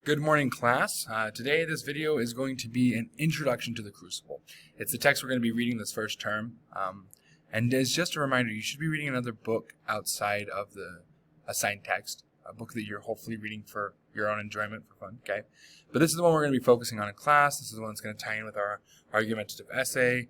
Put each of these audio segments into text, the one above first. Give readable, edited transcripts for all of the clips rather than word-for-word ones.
Good morning, class. Today this video is going to be an introduction to the Crucible. It's the text we're going to be reading this first term. And as just a reminder, you should be reading another book outside of the assigned text, a book that you're hopefully reading for your own enjoyment, for fun, okay? But this is the one we're going to be focusing on in class. This is the one that's going to tie in with our argumentative essay.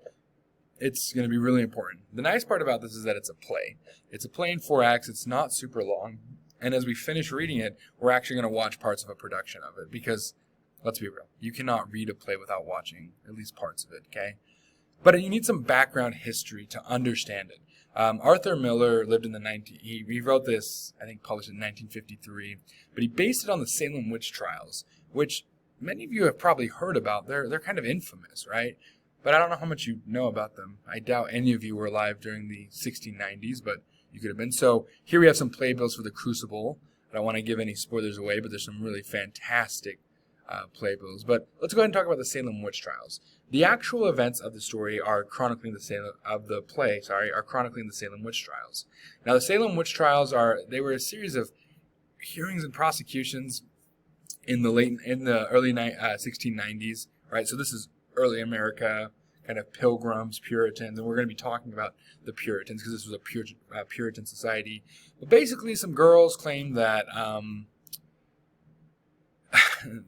It's going to be really important. The nice part about this is that it's a play. It's a play in 4 acts. It's not super long. And as we finish reading it, we're actually going to watch parts of a production of it because, let's be real, you cannot read a play without watching at least parts of it, okay? But you need some background history to understand it. Arthur Miller lived in the he wrote this, I think published in 1953, but he based it on the Salem witch trials, which many of you have probably heard about. They're kind of infamous, right? But I don't know how much you know about them. I doubt any of you were alive during the 1690s, but you could have been. So here we have some playbills for the Crucible. I don't want to give any spoilers away, but there's some really fantastic playbills. But let's go ahead and talk about the Salem witch trials. The actual events of the story are chronicling the chronicling the Salem witch trials. Now the Salem witch trials were a series of hearings and prosecutions in the early 1690s, right? So this is early America, kind of Pilgrims, Puritans, and we're going to be talking about the Puritans because this was a Puritan society. But basically, some girls claimed that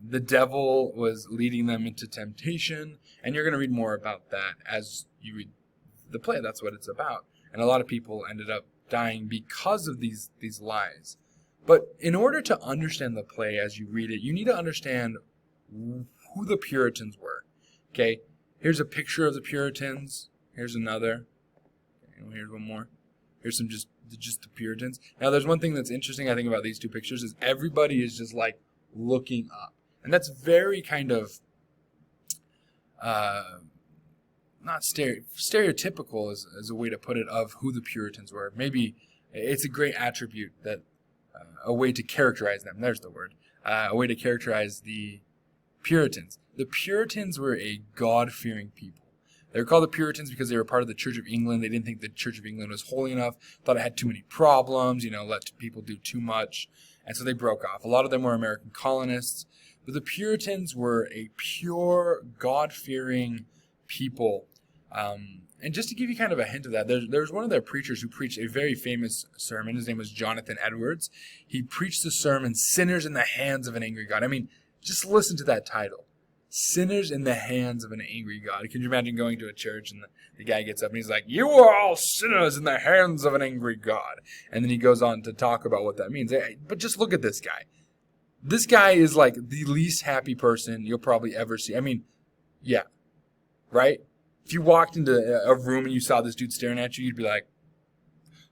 the devil was leading them into temptation, and you're going to read more about that as you read the play. That's what it's about. And a lot of people ended up dying because of these lies. But in order to understand the play as you read it, you need to understand who the Puritans were. Okay? Here's a picture of the Puritans. Here's another. Okay, here's one more. Here's some just the Puritans. Now, there's one thing that's interesting, I think, about these two pictures is everybody is just like looking up, and that's very kind of not stereotypical as a way to put it of who the Puritans were. Maybe it's a great attribute that a way to characterize them. There's the word. A way to characterize the Puritans. The Puritans were a God-fearing people. They were called the Puritans because they were part of the Church of England. They didn't think the Church of England was holy enough, thought it had too many problems, let people do too much, and so they broke off. A lot of them were American colonists, but the Puritans were a pure, God-fearing people. And just to give you kind of a hint of that, there's one of their preachers who preached a very famous sermon. His name was Jonathan Edwards. He preached the sermon, Sinners in the Hands of an Angry God. I mean, just listen to that title. Sinners in the hands of an angry God. Can you imagine going to a church and the guy gets up and he's like, "You are all sinners in the hands of an angry God." And then he goes on to talk about what that means. But just look at this guy. This guy is like the least happy person you'll probably ever see. I mean, yeah, right? If you walked into a room and you saw this dude staring at you, you'd be like,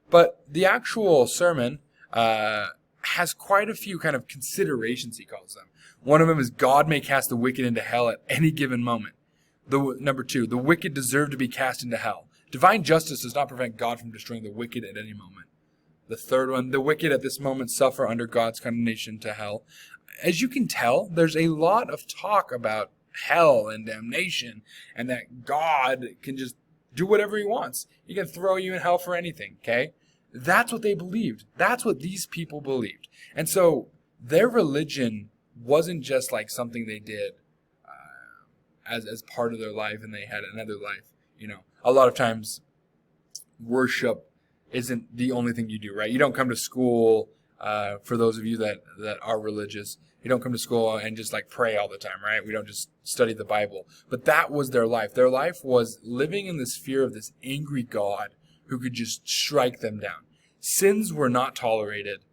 but the actual sermon has quite a few kind of considerations, he calls them. One of them is God may cast the wicked into hell at any given moment. Number 2, the wicked deserve to be cast into hell. Divine justice does not prevent God from destroying the wicked at any moment. The third one, the wicked at this moment suffer under God's condemnation to hell. As you can tell, there's a lot of talk about hell and damnation and that God can just do whatever he wants. He can throw you in hell for anything, okay? That's what they believed. That's what these people believed. And so their religion wasn't just like something they did as part of their life and they had another life. A lot of times worship isn't the only thing you do, right? You don't come to school, for those of you that are religious, you don't come to school and just like pray all the time, right? We don't just study the Bible. But that was their life. Their life was living in this fear of this angry God who could just strike them down. Sins were not tolerated.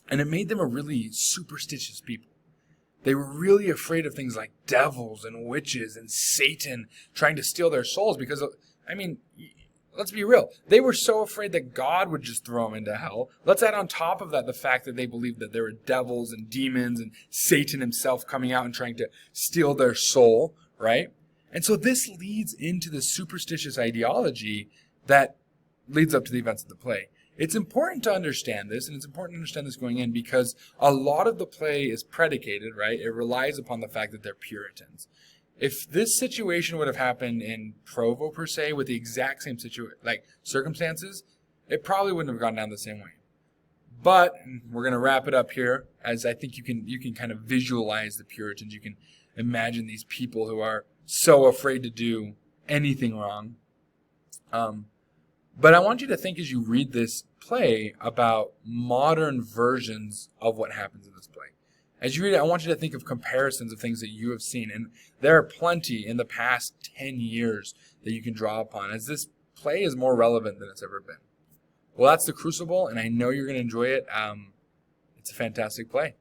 And it made them a really superstitious people. They were really afraid of things like devils and witches and Satan trying to steal their souls because, I mean, let's be real. They were so afraid that God would just throw them into hell. Let's add on top of that the fact that they believed that there were devils and demons and Satan himself coming out and trying to steal their soul, right? And so this leads into the superstitious ideology that leads up to the events of the play. It's important to understand this, and it's important to understand this going in because a lot of the play is predicated, right? It relies upon the fact that they're Puritans. If this situation would have happened in Provo, per se, with the exact same circumstances, it probably wouldn't have gone down the same way. But we're going to wrap it up here, as I think you can kind of visualize the Puritans. You can imagine these people who are so afraid to do anything wrong. But I want you to think as you read this play about modern versions of what happens in this play. As you read it, I want you to think of comparisons of things that you have seen. And there are plenty in the past 10 years that you can draw upon, as this play is more relevant than it's ever been. Well, that's The Crucible, and I know you're going to enjoy it. It's a fantastic play.